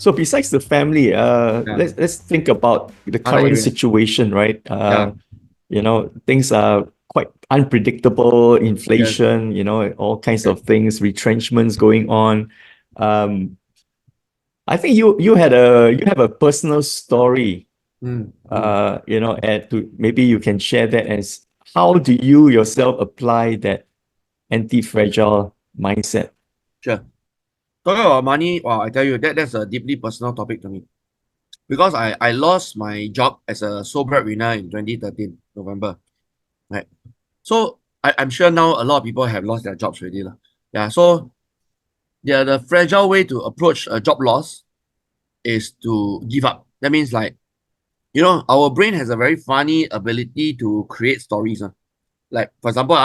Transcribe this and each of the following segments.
So besides the family, Yeah. let's think about the Other current areas. situation, right? Yeah. Things are quite unpredictable, Yes. inflation, all kinds Yes. of things, retrenchments going on. Um, I think you have a personal story, Mm, mm. and maybe you can share that as how do you yourself apply that anti-fragile mindset? Sure. Talking about money, wow, I tell you, that's a deeply personal topic to me. Because I lost my job as a sole breadwinner in 2013, November. Right. So I'm sure now a lot of people have lost their jobs already. Lah. Yeah. So the fragile way to approach a job loss is to give up. That means like, our brain has a very funny ability to create stories. Like, for example,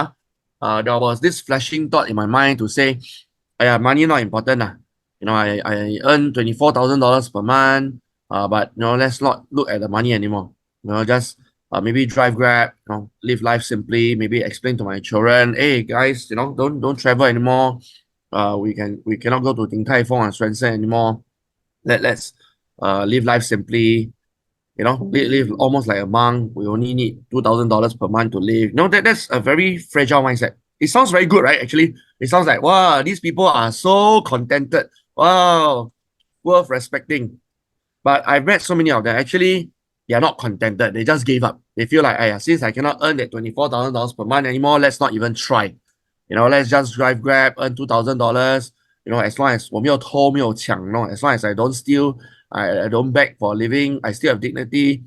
there was this flashing thought in my mind to say, money not important. I earn $24,000 per month, but let's not look at the money anymore. Just maybe drive Grab, live life simply, maybe explain to my children, hey guys, don't travel anymore. We cannot go to Din Tai Fung and Swensen anymore. Let's live life simply, live almost like a monk. We only need $2,000 per month to live. That's a very fragile mindset. It sounds very good, right? Actually, it sounds like, wow, these people are so contented. Wow, worth respecting. But I've met so many of them. Actually, they are not contented. They just gave up. They feel like, since I cannot earn that $24,000 per month anymore, let's not even try. Let's just drive Grab, earn $2,000. As long as 我没有偷没有抢, as long as I don't steal, I don't beg for a living, I still have dignity.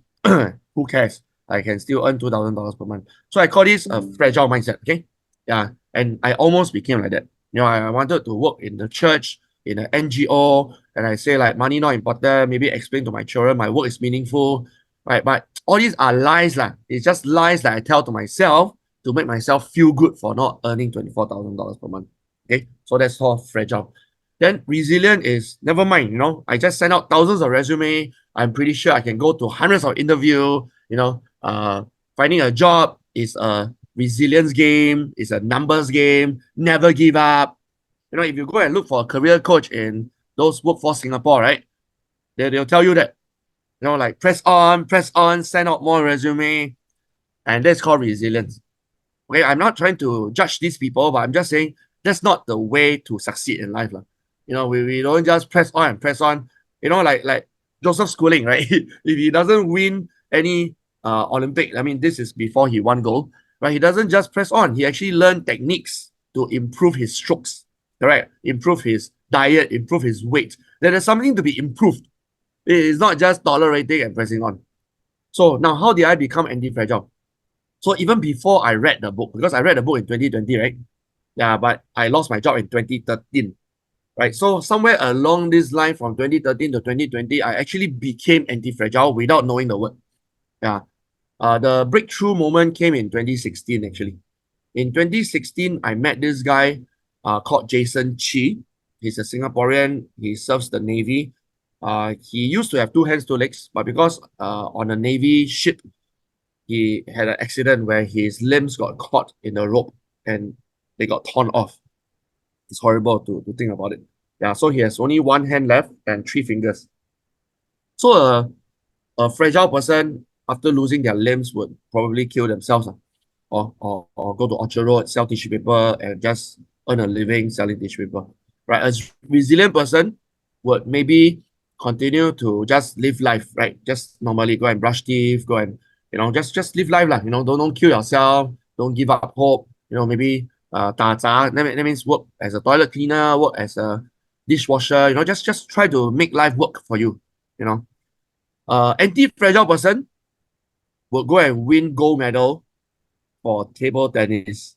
Who cares? I can still earn $2,000 per month. So I call this a fragile mindset. Okay, yeah, and I almost became like that. I wanted to work in the church, in an NGO, and I say like money not important. Maybe explain to my children my work is meaningful, right? But all these are lies, lah. It's just lies that I tell to myself to make myself feel good for not earning $24,000 per month. Okay, so that's all fragile. Then resilient is never mind. I just send out thousands of resume. I'm pretty sure I can go to hundreds of interview. Finding a job is a resilience game. It's a numbers game. Never give up. If you go and look for a career coach in those Workforce Singapore, right? They'll tell you that, like press on, send out more resume, and that's called resilience. Okay, I'm not trying to judge these people, but I'm just saying that's not the way to succeed in life. We don't just press on and press on. Like Joseph Schooling, right? If he doesn't win any Olympic, I mean, this is before he won gold, right? He doesn't just press on. He actually learned techniques to improve his strokes, correct? Improve his diet, improve his weight. There is something to be improved. It is not just tolerating and pressing on. So now, how did I become anti-fragile? So even before I read the book, because I read the book in 2020, right? Yeah, but I lost my job in 2013, right? So somewhere along this line from 2013 to 2020, I actually became anti-fragile without knowing the word. Yeah. The breakthrough moment came in 2016, actually. In 2016, I met this guy called Jason Chi. He's a Singaporean. He serves the Navy. He used to have two hands, two legs, but because on a Navy ship, he had an accident where his limbs got caught in the rope and they got torn off. It's horrible to think about it. Yeah, so he has only one hand left and three fingers. So a fragile person, after losing their limbs, would probably kill themselves, or go to Orchard Road, sell tissue paper, and just earn a living selling tissue paper. Right? A resilient person would maybe continue to just live life, right? Just normally go and brush teeth, go and just live life, lah. Don't kill yourself, don't give up hope. Maybe 打杂, that means work as a toilet cleaner, work as a dishwasher. Just try to make life work for you. Anti-fragile person would go and win gold medal for table tennis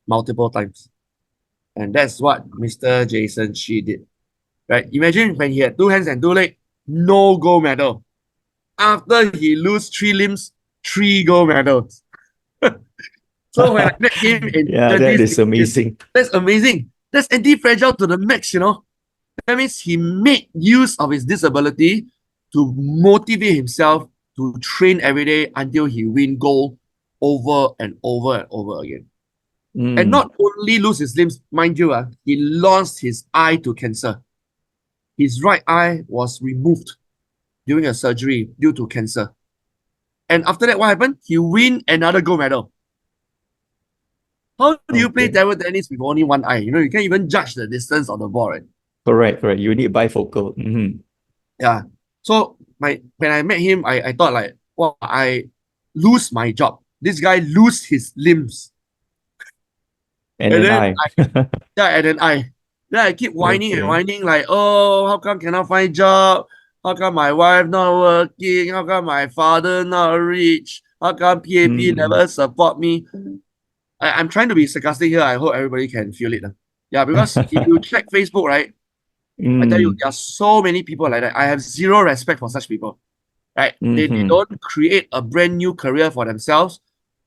multiple times. And that's what Mr. Jason Shi did. Right? Imagine when he had two hands and two legs, no gold medal. After he lose three limbs, three gold medals. So when I met him in Yeah, that is 2016, amazing. that's amazing. That's anti-fragile to the max. That means he made use of his disability to motivate himself to train every day until he win gold over and over and over again. And Mm. not only lose his limbs, mind you, he lost his eye to cancer. his right eye was removed during a surgery due to cancer. And after that, what happened? He win another gold medal. How do you play Okay. table tennis with only one eye? You know, you can't even judge the distance of the ball, right? Correct. You need bifocal. Yeah. So when I met him, I thought like, well, I lose my job. This guy lose his limbs. And And then then I. then I keep whining and Okay. whining like, oh, how come cannot find job? How come my wife not working? How come my father not rich? How come PAP Mm. never support me? I'm trying to be sarcastic here. I hope everybody can feel it. Yeah, because if you check Facebook, right, I tell you, Mm. there are so many people like that. I have zero respect for such people. Right? They Mm-hmm. don't create a brand new career for themselves.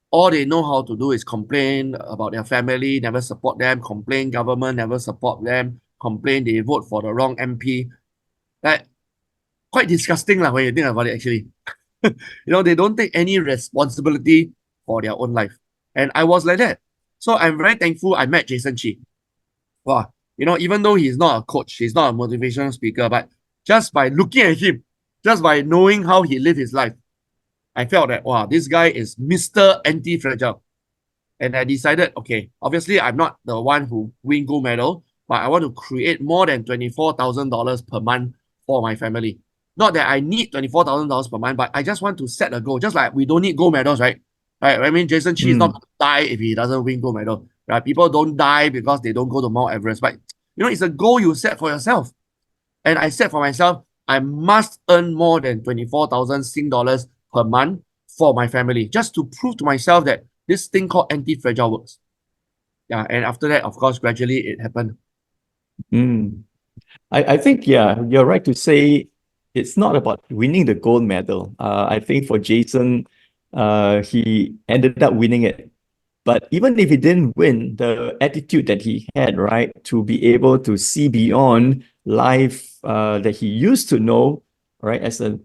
All they know how to do is complain about their family, never support them, complain government never support them, complain they vote for the wrong MP. Like quite disgusting lah when you think about it actually. They don't take any responsibility for their own life. And I was like that. So I'm very thankful I met Jason Chi. Wow. Even though he's not a coach, he's not a motivational speaker, but just by looking at him, just by knowing how he lived his life, I felt that, wow, this guy is Mr. Anti-Fragile. And I decided, okay, obviously I'm not the one who win gold medal, but I want to create more than $24,000 per month for my family. Not that I need $24,000 per month, but I just want to set a goal. Just like we don't need gold medals, right? Right. I mean, Jason Chi is not Mm. going to die if he doesn't win gold medal. Right? People don't die because they don't go to Mount Everest. But it's a goal you set for yourself. And I said for myself, I must earn more than 24,000 Sing dollars per month for my family, just to prove to myself that this thing called anti-fragile works. Yeah, and after that, of course, gradually it happened. Mm. I think, yeah, you're right to say it's not about winning the gold medal. I think for Jason, he ended up winning it. But even if he didn't win, the attitude that he had, right, to be able to see beyond life that he used to know, right, as a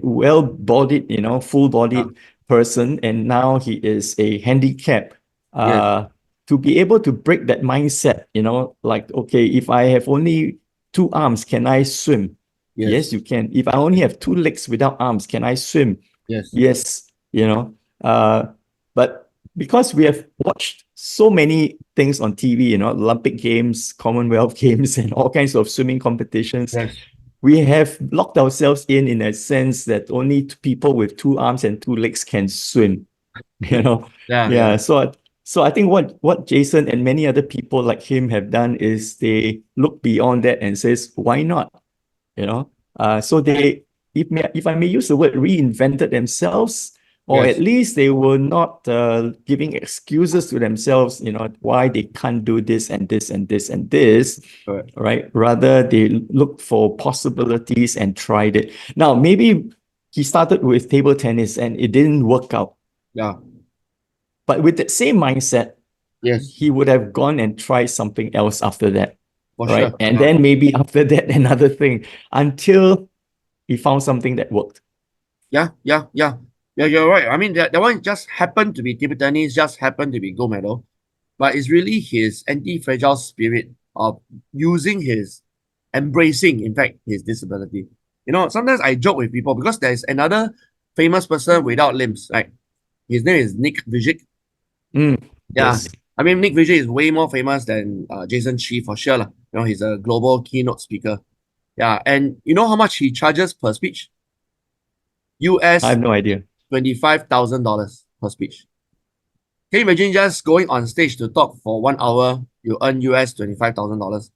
well-bodied, Yeah. full-bodied person, and now he is a handicap. Yes, To be able to break that mindset, like, okay, if I have only two arms, can I swim? Yes, yes, you can. If I only have two legs without arms, can I swim? yes, Yes, but because we have watched so many things on TV, Olympic Games, Commonwealth Games, and all kinds of swimming competitions, yes. we have locked ourselves in a sense that only people with two arms and two legs can swim. you know Yeah, yeah, yeah, so I think what Jason and many other people like him have done is they look beyond that and says, why not? So they, if I may use the word, reinvented themselves, or at yes, least they were not giving excuses to themselves, why they can't do this and this and this and this, correct. right? Rather, they looked for possibilities and tried it. Now, maybe he started with table tennis and it didn't work out, Yeah, but with that same mindset, yes, he would have gone and tried something else after that, for right? sure. And Yeah, then maybe after that, another thing, until he found something that worked. yeah, yeah, yeah. Yeah, you're right. I mean, that one just happened to be table tennis, just happened to be gold medal, but it's really his anti-fragile spirit of embracing, in fact, his disability. Sometimes I joke with people because there's another famous person without limbs, right? His name is Nick Vujicic. Mm, Yeah. yes. I mean, Nick Vujicic is way more famous than Jason Chi for sure. Lah. He's a global keynote speaker. Yeah. And you know how much he charges per speech? I have US no idea. $25,000 per speech. Can you imagine just going on stage to talk for 1 hour? You earn US $25,000.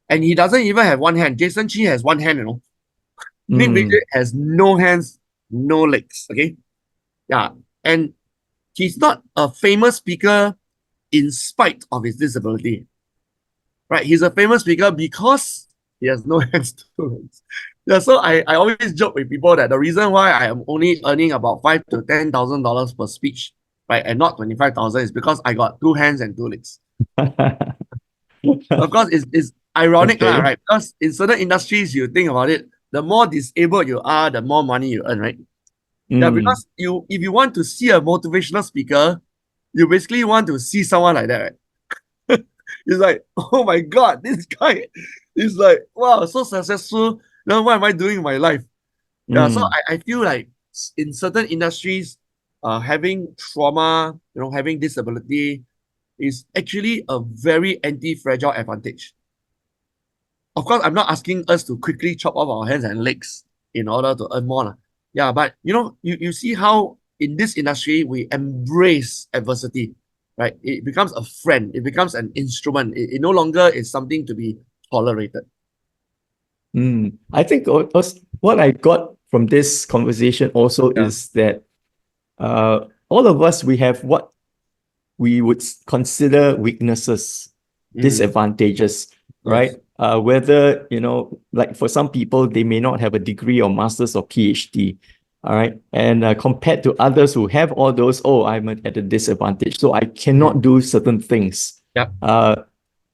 And he doesn't even have one hand. Jason Chi has one hand. Nick Mm. Vujicic has no hands, no legs. Okay. Yeah. And he's not a famous speaker in spite of his disability. Right? He's a famous speaker because he has no hands to legs. Yeah, so I always joke with people that the reason why I am only earning about $5,000 to $10,000 per speech, right, and not 25,000 is because I got two hands and two legs. Of course, it's ironic, lah, Okay. right? Because in certain industries, you think about it, the more disabled you are, the more money you earn, right? Yeah, Mm. because if you want to see a motivational speaker, you basically want to see someone like that, right? It's like, oh my God, this guy is like, wow, so successful. Now, what am I doing in my life? Yeah, so Mm, I feel like in certain industries, having trauma, having disability is actually a very anti-fragile advantage. Of course, I'm not asking us to quickly chop off our hands and legs in order to earn more. Yeah, but you see how in this industry we embrace adversity, right? It becomes a friend, it becomes an instrument. It no longer is something to be tolerated. I think what I got from this conversation also Yeah. is that all of us, we have what we would consider weaknesses, Mm, disadvantages, yes. right? Whether, like for some people, they may not have a degree or master's or PhD, all right? And compared to others who have all those, oh, I'm at a disadvantage, so I Mm, cannot do certain things. yeah. Uh,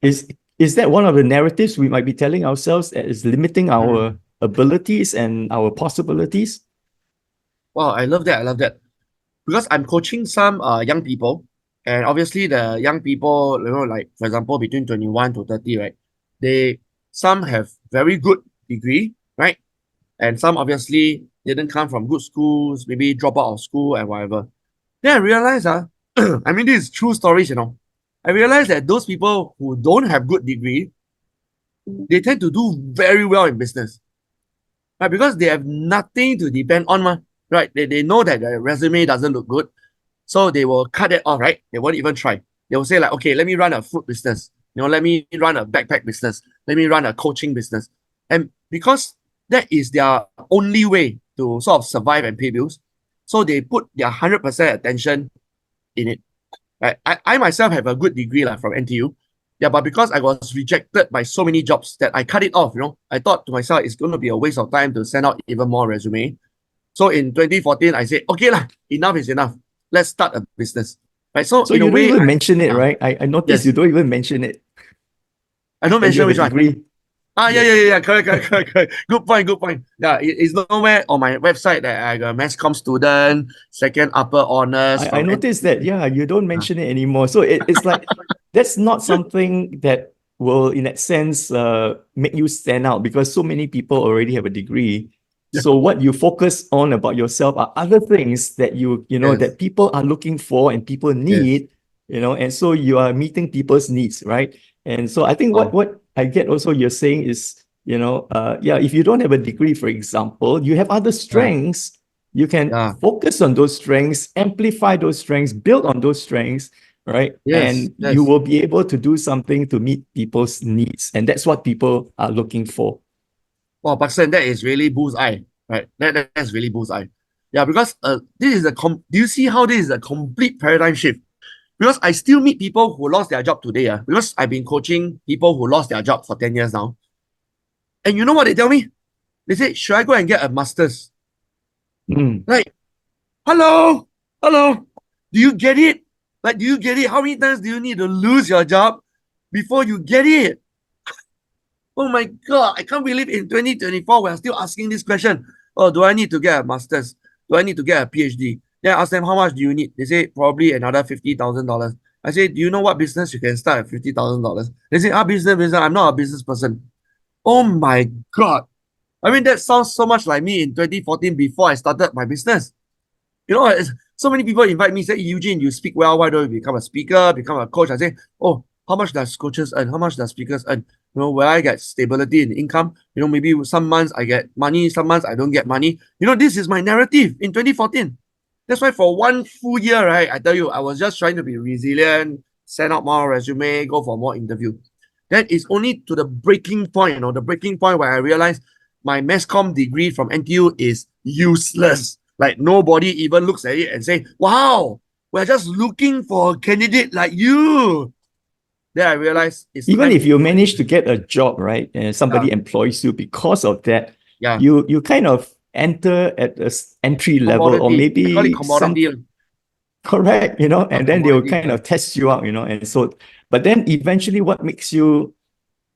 is is that one of the narratives we might be telling ourselves that is limiting our Mm. abilities and our possibilities? Wow, I love that. I love that. Because I'm coaching some young people, and obviously the young people, like for example, between 21 to 30, right? They some have very good degree, right? And some obviously didn't come from good schools, maybe drop out of school and whatever. Then I realized, I mean, this is true stories. I realized that those people who don't have good degree, they tend to do very well in business, right? Because they have nothing to depend on, right? They know that their resume doesn't look good. So they will cut it off, right? They won't even try. They will say like, okay, let me run a food business. Let me run a backpack business. Let me run a coaching business. And because that is their only way to sort of survive and pay bills, so they put their 100% attention in it. Right? I myself have a good degree like, from NTU. Yeah, but because I was rejected by so many jobs that I cut it off. I thought to myself, it's going to be a waste of time to send out even more resume. So in 2014, I said, okay lah, enough is enough. Let's start a business. Right. So So in a you don't way, even mention it, right? I noticed you yes, don't even mention it, I don't that you mention have a which one. degree. Yeah, Yeah. yeah, yeah, yeah. Correct, correct, correct, correct. Good point, good point. Yeah, it's nowhere on my website that I got a mass comm student, second upper honors I from noticed that, yeah, you don't Ah, mention it anymore. So it's like that's not something that will, in that sense, make you stand out because so many people already have a degree. yeah, So what you focus on about yourself are other things that yes, that people are looking for and people yes. need, and so you are meeting people's needs, right? And so I think what Oh, what I get also you're saying is, yeah, if you don't have a degree, for example, you have other yeah, strengths. You can yeah. focus on those strengths, amplify those strengths, build on those strengths, right? Yes, And you yes. will be able to do something to meet people's needs. And that's what people are looking for. Wow, Pakistan, that is really bullseye, right? That's really bullseye. Yeah, because this is do you see how this is a complete paradigm shift? Because I still meet people who lost their job today. Because I've been coaching people who lost their job for 10 years now. And you know what they tell me? They say, should I go and get a master's? Mm. Like, hello, hello. Do you get it? Like, do you get it? How many times do you need to lose your job before you get it? Oh my God, I can't believe in 2024 we're still asking this question. Oh, do I need to get a master's? Do I need to get a PhD? Then I ask them, how much do you need? They say, probably another $50,000. I say, do you know what business you can start at $50,000? They say, business. I'm not a business person. Oh my God. I mean, that sounds so much like me in 2014 before I started my business. So many people invite me, say, Eugene, you speak well. Why don't you become a speaker, become a coach? I say, oh, how much does coaches earn? How much does speakers earn? Will I get stability in income? Maybe some months I get money, some months I don't get money. This is my narrative in 2014. That's why for one full year, right, I tell you, I was just trying to be resilient, send out more resume, go for more interview. That is only to the breaking point, the breaking point where I realized my mass comm degree from NTU is useless. Like nobody even looks at it and say, wow, we're just looking for a candidate like you. Then I realized it's Even time if to you find. manage to get a job, right, and Yeah, somebody employs you because of that, yeah. you kind of enter at a entry level or Commodity. I call it maybe some commodity. correct, A and then they will commodity. kind of test you out, and so, but then eventually what makes you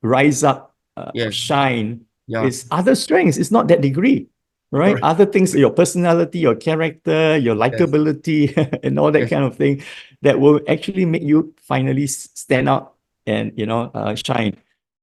rise up or Yes. shine Yeah. is other strengths. It's not that degree, right? Correct. Other things, your personality, your character, your Yes. likability, and all that Yes. kind of thing that will actually make you finally stand out and shine.